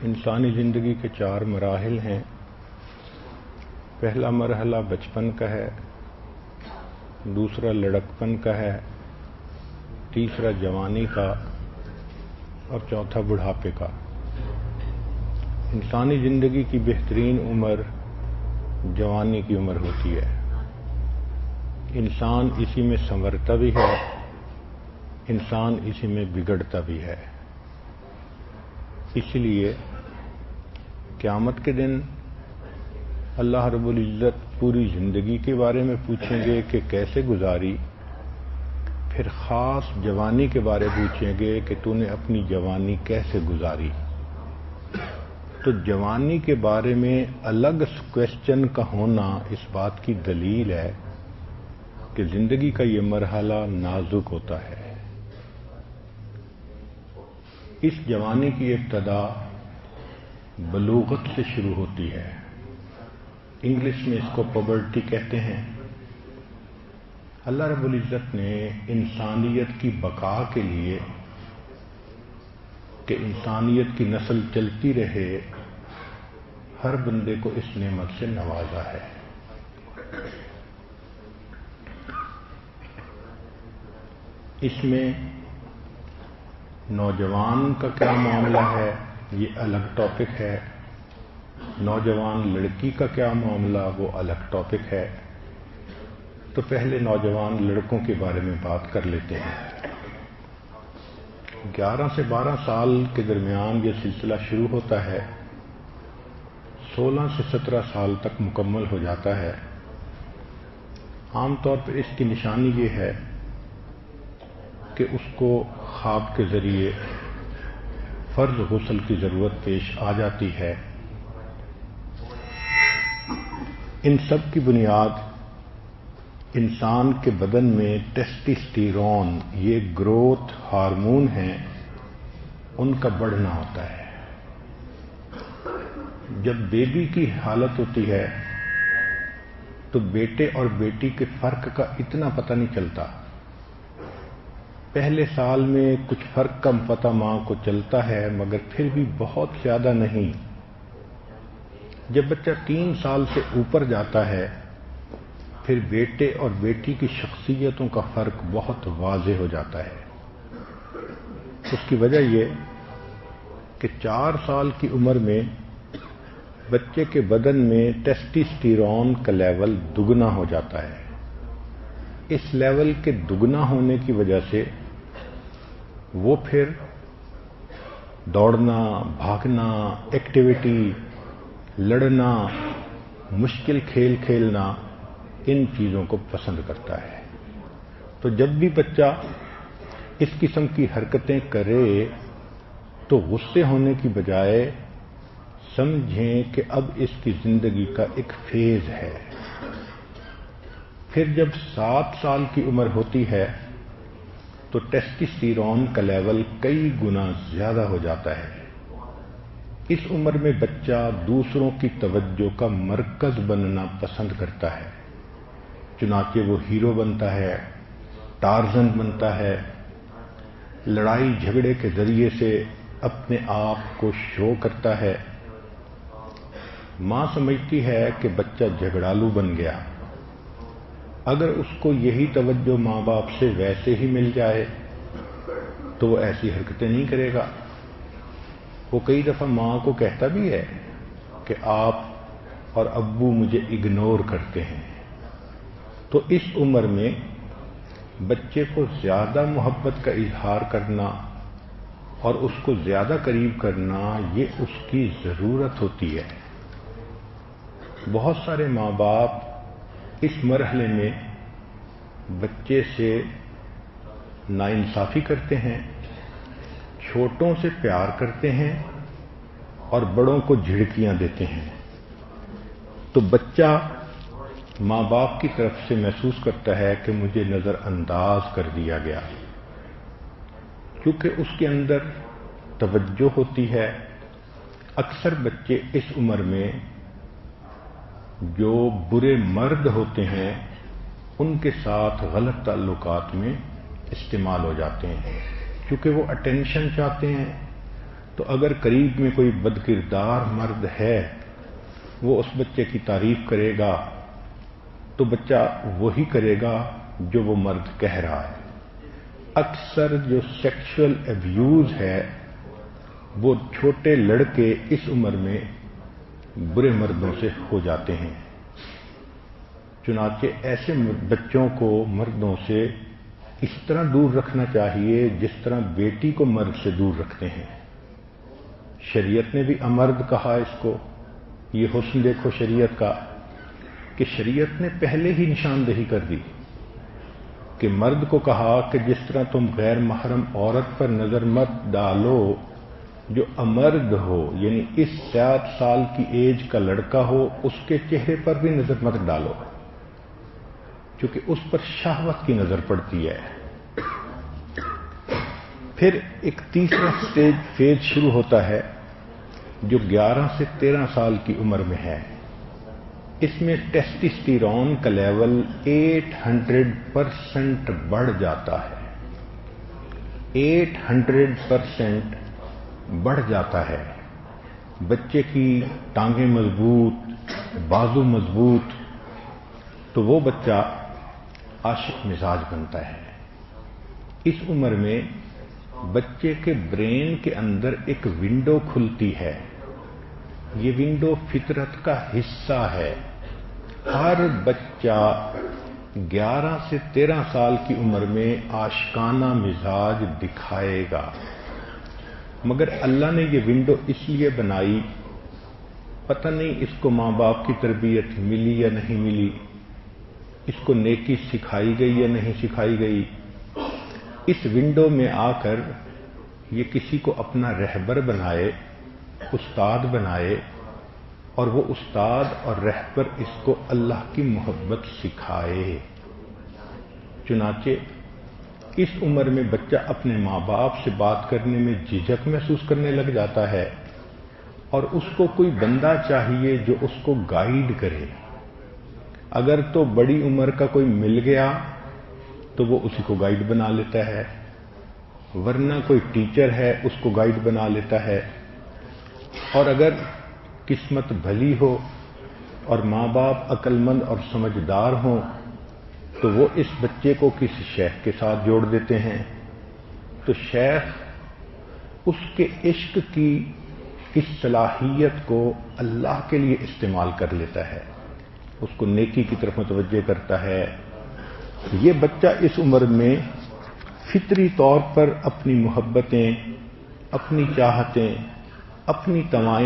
انسانی زندگی کے 4 مراحل ہیں۔ پہلا مرحلہ بچپن کا ہے، دوسرا لڑکپن کا ہے، تیسرا جوانی کا اور چوتھا بڑھاپے کا۔ انسانی زندگی کی بہترین عمر جوانی کی عمر ہوتی ہے۔ انسان اسی میں سنورتا بھی ہے، انسان اسی میں بگڑتا بھی ہے۔ اس لیے قیامت کے دن اللہ رب العزت پوری زندگی کے بارے میں پوچھیں گے کہ کیسے گزاری، پھر خاص جوانی کے بارے پوچھیں گے کہ تو نے اپنی جوانی کیسے گزاری۔ تو جوانی کے بارے میں الگ کویسچن کا ہونا اس بات کی دلیل ہے کہ زندگی کا یہ مرحلہ نازک ہوتا ہے۔ اس جوانی کی ابتدا بلوغت سے شروع ہوتی ہے۔ انگلش میں اس کو پبرٹی کہتے ہیں۔ اللہ رب العزت نے انسانیت کی بقا کے لیے کہ انسانیت کی نسل چلتی رہے، ہر بندے کو اس نعمت سے نوازا ہے۔ اس میں نوجوان کا کیا معاملہ ہے یہ الگ ٹاپک ہے، نوجوان لڑکی کا کیا معاملہ وہ الگ ٹاپک ہے۔ تو پہلے نوجوان لڑکوں کے بارے میں بات کر لیتے ہیں۔ 11 سے 12 سال کے درمیان یہ سلسلہ شروع ہوتا ہے، 16 سے 17 سال تک مکمل ہو جاتا ہے۔ عام طور پر اس کی نشانی یہ ہے کہ اس کو خواب کے ذریعے فرض غسل کی ضرورت پیش آ جاتی ہے۔ ان سب کی بنیاد انسان کے بدن میں ٹیسٹوسٹیرون، یہ گروتھ ہارمون ہیں، ان کا بڑھنا ہوتا ہے۔ جب بیبی کی حالت ہوتی ہے تو بیٹے اور بیٹی کے فرق کا اتنا پتہ نہیں چلتا۔ پہلے سال میں کچھ فرق کم پتہ ماں کو چلتا ہے، مگر پھر بھی بہت زیادہ نہیں۔ جب بچہ 3 سال سے اوپر جاتا ہے پھر بیٹے اور بیٹی کی شخصیتوں کا فرق بہت واضح ہو جاتا ہے۔ اس کی وجہ یہ کہ 4 سال کی عمر میں بچے کے بدن میں ٹیسٹوسٹیرون کا لیول دگنا ہو جاتا ہے۔ اس لیول کے دگنا ہونے کی وجہ سے وہ پھر دوڑنا، بھاگنا، ایکٹیویٹی، لڑنا، مشکل کھیل کھیلنا، ان چیزوں کو پسند کرتا ہے۔ تو جب بھی بچہ اس قسم کی حرکتیں کرے تو غصے ہونے کی بجائے سمجھیں کہ اب اس کی زندگی کا ایک فیز ہے۔ پھر جب 7 سال کی عمر ہوتی ہے تو ٹیسٹوسٹیرون کا لیول کئی گنا زیادہ ہو جاتا ہے۔ اس عمر میں بچہ دوسروں کی توجہ کا مرکز بننا پسند کرتا ہے، چنانچہ وہ ہیرو بنتا ہے، ٹارزن بنتا ہے، لڑائی جھگڑے کے ذریعے سے اپنے آپ کو شو کرتا ہے۔ ماں سمجھتی ہے کہ بچہ جھگڑالو بن گیا، اگر اس کو یہی توجہ ماں باپ سے ویسے ہی مل جائے تو وہ ایسی حرکتیں نہیں کرے گا۔ وہ کئی دفعہ ماں کو کہتا بھی ہے کہ آپ اور ابو مجھے اگنور کرتے ہیں۔ تو اس عمر میں بچے کو زیادہ محبت کا اظہار کرنا اور اس کو زیادہ قریب کرنا یہ اس کی ضرورت ہوتی ہے۔ بہت سارے ماں باپ اس مرحلے میں بچے سے ناانصافی کرتے ہیں، چھوٹوں سے پیار کرتے ہیں اور بڑوں کو جھڑکیاں دیتے ہیں۔ تو بچہ ماں باپ کی طرف سے محسوس کرتا ہے کہ مجھے نظر انداز کر دیا گیا، کیونکہ اس کے اندر توجہ ہوتی ہے۔ اکثر بچے اس عمر میں جو برے مرد ہوتے ہیں ان کے ساتھ غلط تعلقات میں استعمال ہو جاتے ہیں، کیونکہ وہ اٹینشن چاہتے ہیں، تو اگر قریب میں کوئی بدکردار مرد ہے وہ اس بچے کی تعریف کرے گا تو بچہ وہی کرے گا جو وہ مرد کہہ رہا ہے۔ اکثر جو سیکشل ایبیوز ہے وہ چھوٹے لڑکے اس عمر میں برے مردوں سے ہو جاتے ہیں، چنانچہ ایسے بچوں کو مردوں سے اس طرح دور رکھنا چاہیے جس طرح بیٹی کو مرد سے دور رکھتے ہیں۔ شریعت نے بھی امرد کہا اس کو۔ یہ حسن دیکھو شریعت کا کہ شریعت نے پہلے ہی نشاندہی کر دی کہ مرد کو کہا کہ جس طرح تم غیر محرم عورت پر نظر مت ڈالو، جو امرد ہو یعنی اس 7 سال کی ایج کا لڑکا ہو اس کے چہرے پر بھی نظر مت ڈالو، کیونکہ اس پر شہوت کی نظر پڑتی ہے۔ پھر ایک تیسرا فیز شروع ہوتا ہے جو 11 سے 13 سال کی عمر میں ہے۔ اس میں ٹیسٹسٹیرون کا لیول 800% بڑھ جاتا ہے، 800% بڑھ جاتا ہے۔ بچے کی ٹانگیں مضبوط، بازو مضبوط، تو وہ بچہ عاشق مزاج بنتا ہے۔ اس عمر میں بچے کے برین کے اندر ایک ونڈو کھلتی ہے، یہ ونڈو فطرت کا حصہ ہے۔ ہر بچہ 11 سے 13 سال کی عمر میں عاشقانہ مزاج دکھائے گا، مگر اللہ نے یہ ونڈو اس لیے بنائی، پتہ نہیں اس کو ماں باپ کی تربیت ملی یا نہیں ملی، اس کو نیکی سکھائی گئی یا نہیں سکھائی گئی۔ اس ونڈو میں آ کر یہ کسی کو اپنا رہبر بنائے، استاد بنائے، اور وہ استاد اور رہبر اس کو اللہ کی محبت سکھائے۔ چنانچہ اس عمر میں بچہ اپنے ماں باپ سے بات کرنے میں جھجک محسوس کرنے لگ جاتا ہے، اور اس کو کوئی بندہ چاہیے جو اس کو گائیڈ کرے۔ اگر تو بڑی عمر کا کوئی مل گیا تو وہ اسی کو گائیڈ بنا لیتا ہے، ورنہ کوئی ٹیچر ہے اس کو گائیڈ بنا لیتا ہے، اور اگر قسمت بھلی ہو اور ماں باپ عقل مند اور سمجھدار ہوں تو وہ اس بچے کو کسی شیخ کے ساتھ جوڑ دیتے ہیں، تو شیخ اس کے عشق کی اس صلاحیت کو اللہ کے لیے استعمال کر لیتا ہے، اس کو نیکی کی طرف متوجہ کرتا ہے۔ یہ بچہ اس عمر میں فطری طور پر اپنی محبتیں، اپنی چاہتیں، اپنی تمائیں